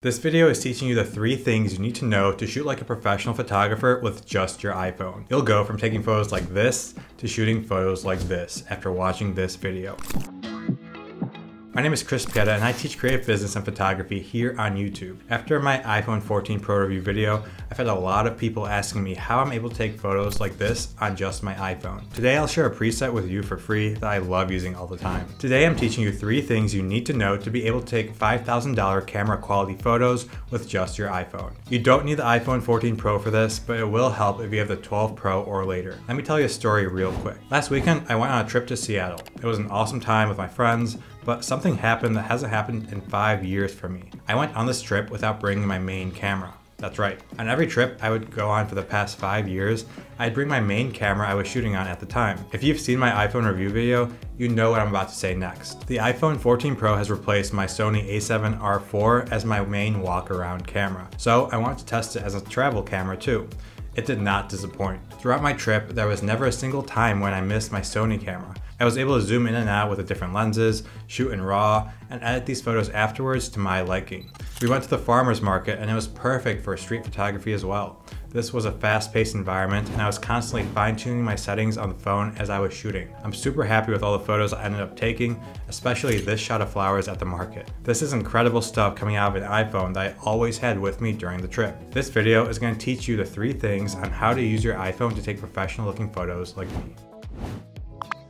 This video is teaching you the 3 things you need to know to shoot like a professional photographer with just your iPhone. You'll go from taking photos like this to shooting photos like this after watching this video. My name is Pieta and I teach creative business and photography here on YouTube. After my iPhone 14 Pro review video, I've had a lot of people asking me how I'm able to take photos like this on just my iPhone. Today I'll share a preset with you for free that I love using all the time. Today I'm teaching you 3 things you need to know to be able to take $5,000 camera quality photos with just your iPhone. You don't need the iPhone 14 Pro for this, but it will help if you have the 12 Pro or later. Let me tell you a story real quick. Last weekend I went on a trip to Seattle. It was an awesome time with my friends, but something happened that hasn't happened in 5 years for me. I went on this trip without bringing my main camera. That's right. On every trip I would go on for the past 5 years, I'd bring my main camera I was shooting on at the time. If you've seen my iPhone review video, you know what I'm about to say next. The iPhone 14 Pro has replaced my Sony a7R IV as my main walk-around camera. So I wanted to test it as a travel camera too. It did not disappoint. Throughout my trip, there was never a single time when I missed my Sony camera. I was able to zoom in and out with the different lenses, shoot in RAW, and edit these photos afterwards to my liking. We went to the farmer's market and it was perfect for street photography as well. This was a fast-paced environment and I was constantly fine-tuning my settings on the phone as I was shooting. I'm super happy with all the photos I ended up taking, especially this shot of flowers at the market. This is incredible stuff coming out of an iPhone that I always had with me during the trip. This video is going to teach you the 3 things on how to use your iPhone to take professional looking photos like me.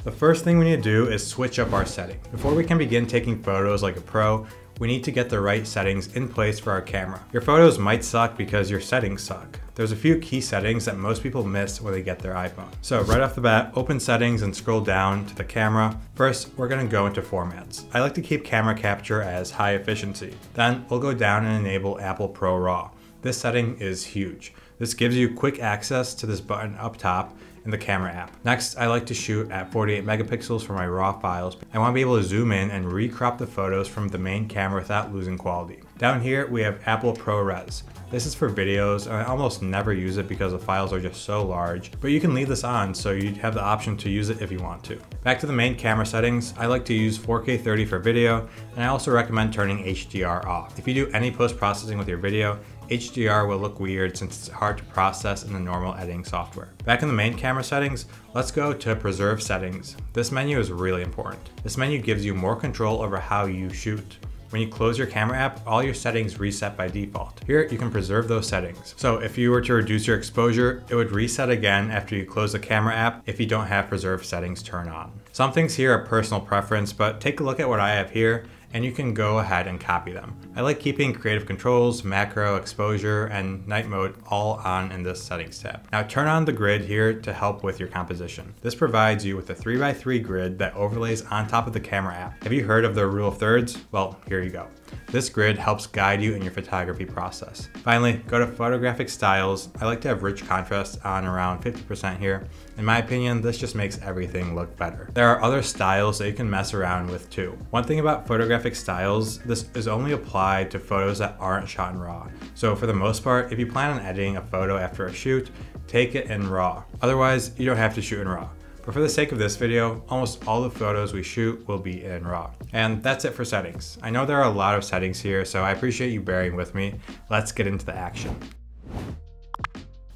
The first thing we need to do is switch up our setting. Before we can begin taking photos like a pro, we need to get the right settings in place for our camera. Your photos might suck because your settings suck. There's a few key settings that most people miss when they get their iPhone. So right off the bat, open settings and scroll down to the camera. First, we're gonna go into formats. I like to keep camera capture as high efficiency. Then we'll go down and enable Apple Pro RAW. This setting is huge. This gives you quick access to this button up top in the camera app. Next, I like to shoot at 48 megapixels for my RAW files. I want to be able to zoom in and recrop the photos from the main camera without losing quality. Down here, we have Apple ProRes. This is for videos, and I almost never use it because the files are just so large, but you can leave this on so you have the option to use it if you want to. Back to the main camera settings, I like to use 4K 30 for video, and I also recommend turning HDR off. If you do any post-processing with your video, HDR will look weird since it's hard to process in the normal editing software. Back in the main camera settings, let's go to preserve settings. This menu is really important. This menu gives you more control over how you shoot. When you close your camera app, all your settings reset by default. Here, you can preserve those settings. So if you were to reduce your exposure, it would reset again after you close the camera app if you don't have preserved settings turned on. Some things here are personal preference, but take a look at what I have here and you can go ahead and copy them. I like keeping creative controls, macro, exposure, and night mode all on in this settings tab. Now turn on the grid here to help with your composition. This provides you with a 3x3 grid that overlays on top of the camera app. Have you heard of the rule of thirds? Well, here you go. This grid helps guide you in your photography process. Finally, go to photographic styles. I like to have rich contrast on around 50% here. In my opinion, this just makes everything look better. There are other styles that you can mess around with too. One thing about photographic styles, this is only applied to photos that aren't shot in RAW. So for the most part, if you plan on editing a photo after a shoot, take it in RAW. Otherwise, you don't have to shoot in RAW. But for the sake of this video, almost all the photos we shoot will be in RAW. And that's it for settings. I know there are a lot of settings here, so I appreciate you bearing with me. Let's get into the action.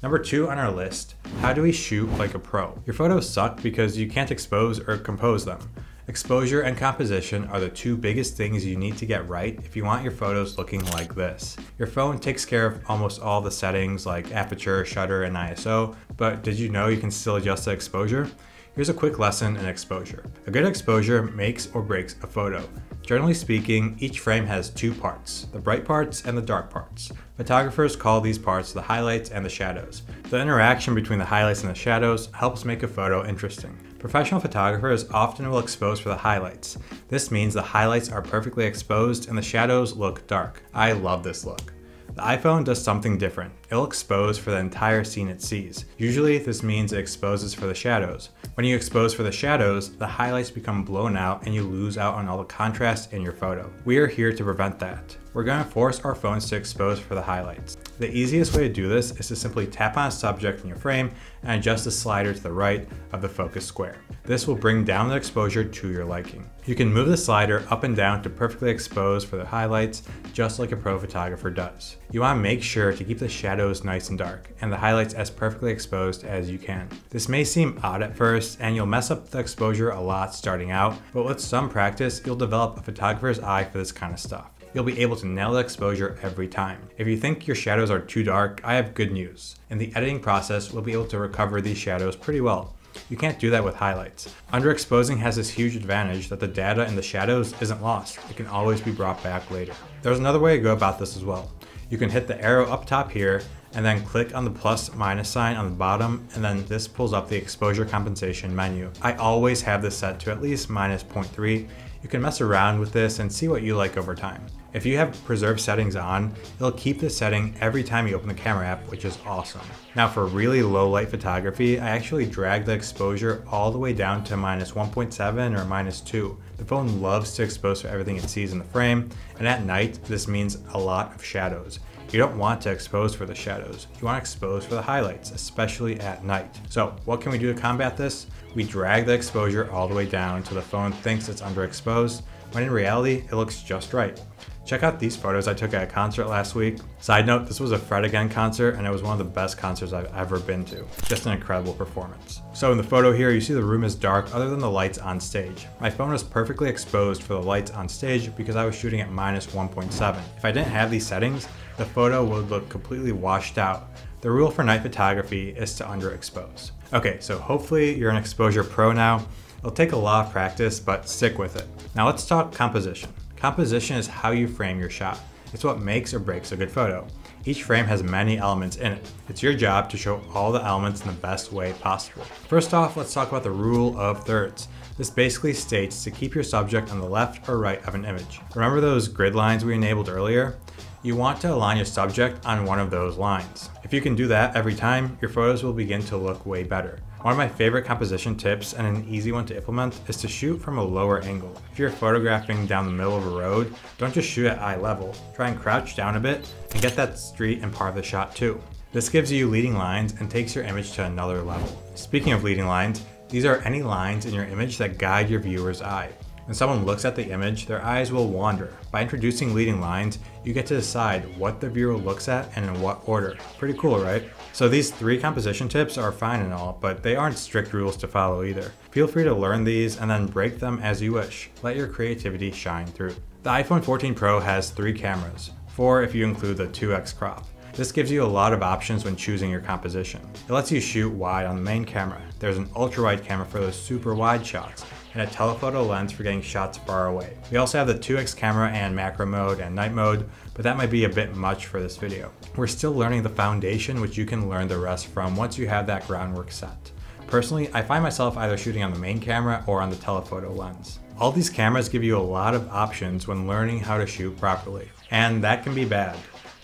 Number 2 on our list, how do we shoot like a pro? Your photos suck because you can't expose or compose them. Exposure and composition are the 2 biggest things you need to get right if you want your photos looking like this. Your phone takes care of almost all the settings like aperture, shutter, and ISO, but did you know you can still adjust the exposure? Here's a quick lesson in exposure. A good exposure makes or breaks a photo. Generally speaking, each frame has 2 parts, the bright parts and the dark parts. Photographers call these parts the highlights and the shadows. The interaction between the highlights and the shadows helps make a photo interesting. Professional photographers often will expose for the highlights. This means the highlights are perfectly exposed and the shadows look dark. I love this look. The iPhone does something different. It'll expose for the entire scene it sees. Usually this means it exposes for the shadows. When you expose for the shadows, the highlights become blown out and you lose out on all the contrast in your photo. We are here to prevent that. we're going to force our phones to expose for the highlights. The easiest way to do this is to simply tap on a subject in your frame and adjust the slider to the right of the focus square. This will bring down the exposure to your liking. You can move the slider up and down to perfectly expose for the highlights, just like a pro photographer does. You want to make sure to keep the shadows nice and dark, and the highlights as perfectly exposed as you can. This may seem odd at first, and you'll mess up the exposure a lot starting out, but with some practice, you'll develop a photographer's eye for this kind of stuff. You'll be able to nail the exposure every time. If you think your shadows are too dark, I have good news. In the editing process, we'll be able to recover these shadows pretty well. You can't do that with highlights. Underexposing has this huge advantage that the data in the shadows isn't lost. It can always be brought back later. There's another way to go about this as well. You can hit the arrow up top here and then click on the plus minus sign on the bottom, and then this pulls up the exposure compensation menu. I always have this set to at least minus 0.3. You can mess around with this and see what you like over time. If you have preserved settings on, it'll keep this setting every time you open the camera app, which is awesome. Now for really low light photography, I actually drag the exposure all the way down to minus 1.7 or minus 2. The phone loves to expose for everything it sees in the frame, and at night, this means a lot of shadows. You don't want to expose for the shadows. You want to expose for the highlights, especially at night. So what can we do to combat this? We drag the exposure all the way down until the phone thinks it's underexposed, when in reality, it looks just right. Check out these photos I took at a concert last week. Side note, this was a Fred Again concert, and it was one of the best concerts I've ever been to. Just an incredible performance. So in the photo here, you see the room is dark other than the lights on stage. My phone was perfectly exposed for the lights on stage because I was shooting at minus 1.7. If I didn't have these settings, the photo would look completely washed out. The rule for night photography is to underexpose. Okay, so hopefully you're an exposure pro now. It'll take a lot of practice, but stick with it. Now let's talk composition. Composition is how you frame your shot. It's what makes or breaks a good photo. Each frame has many elements in it. It's your job to show all the elements in the best way possible. First off, let's talk about the rule of thirds. This basically states to keep your subject on the left or right of an image. Remember those grid lines we enabled earlier? You want to align your subject on one of those lines. If you can do that every time, your photos will begin to look way better. One of my favorite composition tips, and an easy one to implement, is to shoot from a lower angle. If you're photographing down the middle of a road, don't just shoot at eye level. Try and crouch down a bit and get that street and part of the shot too. This gives you leading lines and takes your image to another level. Speaking of leading lines, these are any lines in your image that guide your viewer's eye. When someone looks at the image, their eyes will wander. By introducing leading lines, you get to decide what the viewer looks at and in what order. Pretty cool, right? So these 3 composition tips are fine and all, but they aren't strict rules to follow either. Feel free to learn these and then break them as you wish. Let your creativity shine through. The iPhone 14 Pro has 3 cameras, 4 if you include the 2x crop. This gives you a lot of options when choosing your composition. It lets you shoot wide on the main camera. There's an ultra wide camera for those super wide shots, and a telephoto lens for getting shots far away. We also have the 2x camera and macro mode and night mode, but that might be a bit much for this video. We're still learning the foundation, which you can learn the rest from once you have that groundwork set. Personally, I find myself either shooting on the main camera or on the telephoto lens. All these cameras give you a lot of options when learning how to shoot properly, and that can be bad.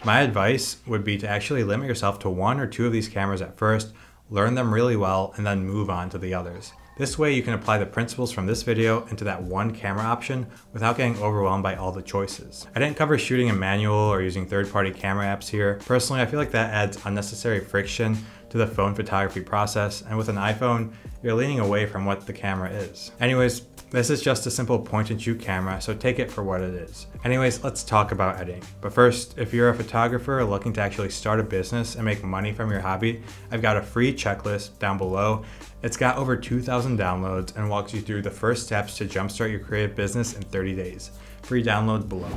My advice would be to actually limit yourself to 1 or 2 of these cameras at first, learn them really well, and then move on to the others. This way you can apply the principles from this video into that one camera option without getting overwhelmed by all the choices. I didn't cover shooting in manual or using third-party camera apps here. Personally, I feel like that adds unnecessary friction to the phone photography process, and with an iPhone, you're leaning away from what the camera is. Anyways, this is just a simple point and shoot camera, so take it for what it is. Anyways, let's talk about editing. But first, if you're a photographer looking to actually start a business and make money from your hobby, I've got a free checklist down below. It's got over 2,000 downloads and walks you through the first steps to jumpstart your creative business in 30 days. Free download below.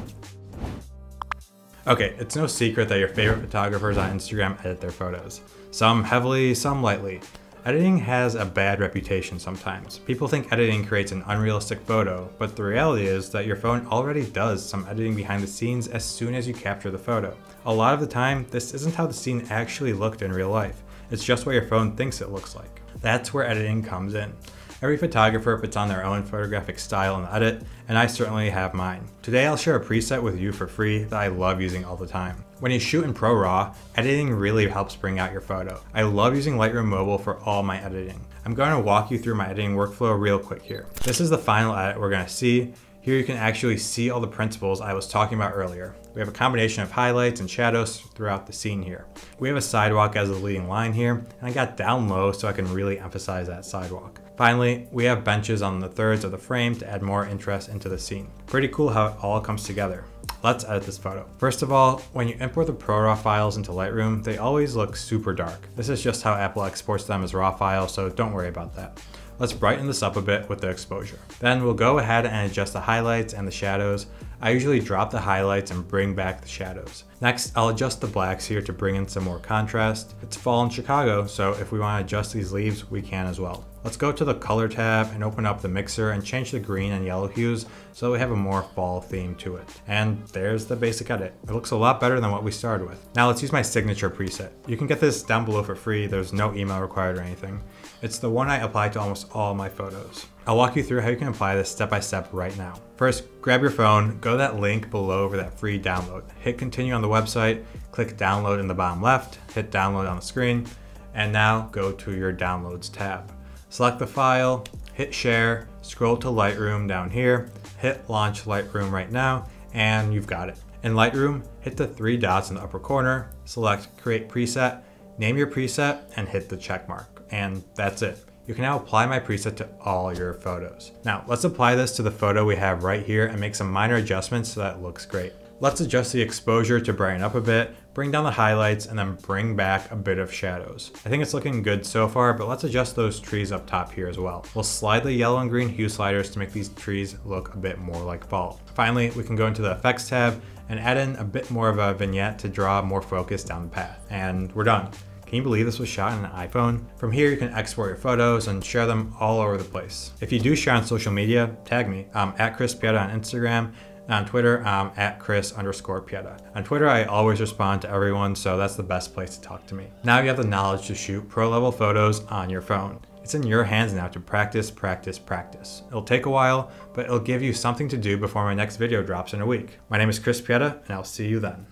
Okay, it's no secret that your favorite photographers on Instagram edit their photos. Some heavily, some lightly. Editing has a bad reputation sometimes. People think editing creates an unrealistic photo, but the reality is that your phone already does some editing behind the scenes as soon as you capture the photo. A lot of the time, this isn't how the scene actually looked in real life. It's just what your phone thinks it looks like. That's where editing comes in. Every photographer puts on their own photographic style and edit, and I certainly have mine. Today I'll share a preset with you for free that I love using all the time. When you shoot in Pro Raw, editing really helps bring out your photo. I love using Lightroom Mobile for all my editing. I'm going to walk you through my editing workflow real quick here. This is the final edit we're going to see. Here you can actually see all the principles I was talking about earlier. We have a combination of highlights and shadows throughout the scene here. We have a sidewalk as the leading line here, and I got down low so I can really emphasize that sidewalk. Finally, we have benches on the thirds of the frame to add more interest into the scene. Pretty cool how it all comes together. Let's edit this photo. First of all, when you import the ProRAW files into Lightroom, they always look super dark. This is just how Apple exports them as RAW files, so don't worry about that. Let's brighten this up a bit with the exposure. Then we'll go ahead and adjust the highlights and the shadows. I usually drop the highlights and bring back the shadows. Next, I'll adjust the blacks here to bring in some more contrast. It's fall in Chicago, so if we want to adjust these leaves, we can as well. Let's go to the color tab and open up the mixer and change the green and yellow hues so we have a more fall theme to it. And there's the basic edit. It looks a lot better than what we started with. Now let's use my signature preset. You can get this down below for free. There's no email required or anything. It's the one I apply to almost all my photos. I'll walk you through how you can apply this step by step right now. First, grab your phone, go to that link below for that free download. Hit continue on the website, click download in the bottom left, hit download on the screen, and now go to your downloads tab. Select the file, hit share, scroll to Lightroom down here, hit launch Lightroom right now, and you've got it. In Lightroom, hit the three dots in the upper corner, select create preset, name your preset, and hit the check mark. And that's it. You can now apply my preset to all your photos. Now let's apply this to the photo we have right here and make some minor adjustments so that it looks great. Let's adjust the exposure to brighten up a bit, bring down the highlights, and then bring back a bit of shadows. I think it's looking good so far, but let's adjust those trees up top here as well. We'll slide the yellow and green hue sliders to make these trees look a bit more like fall. Finally, we can go into the effects tab and add in a bit more of a vignette to draw more focus down the path. And we're done. Can you believe this was shot on an iPhone? From here, you can export your photos and share them all over the place. If you do share on social media, tag me. I'm at Chris Pieta on Instagram. On Twitter, I'm at Chris_Pieta. On Twitter, I always respond to everyone, so that's the best place to talk to me. Now you have the knowledge to shoot pro-level photos on your phone. It's in your hands now to practice, practice, practice. It'll take a while, but it'll give you something to do before my next video drops in a week. My name is Chris Pieta, and I'll see you then.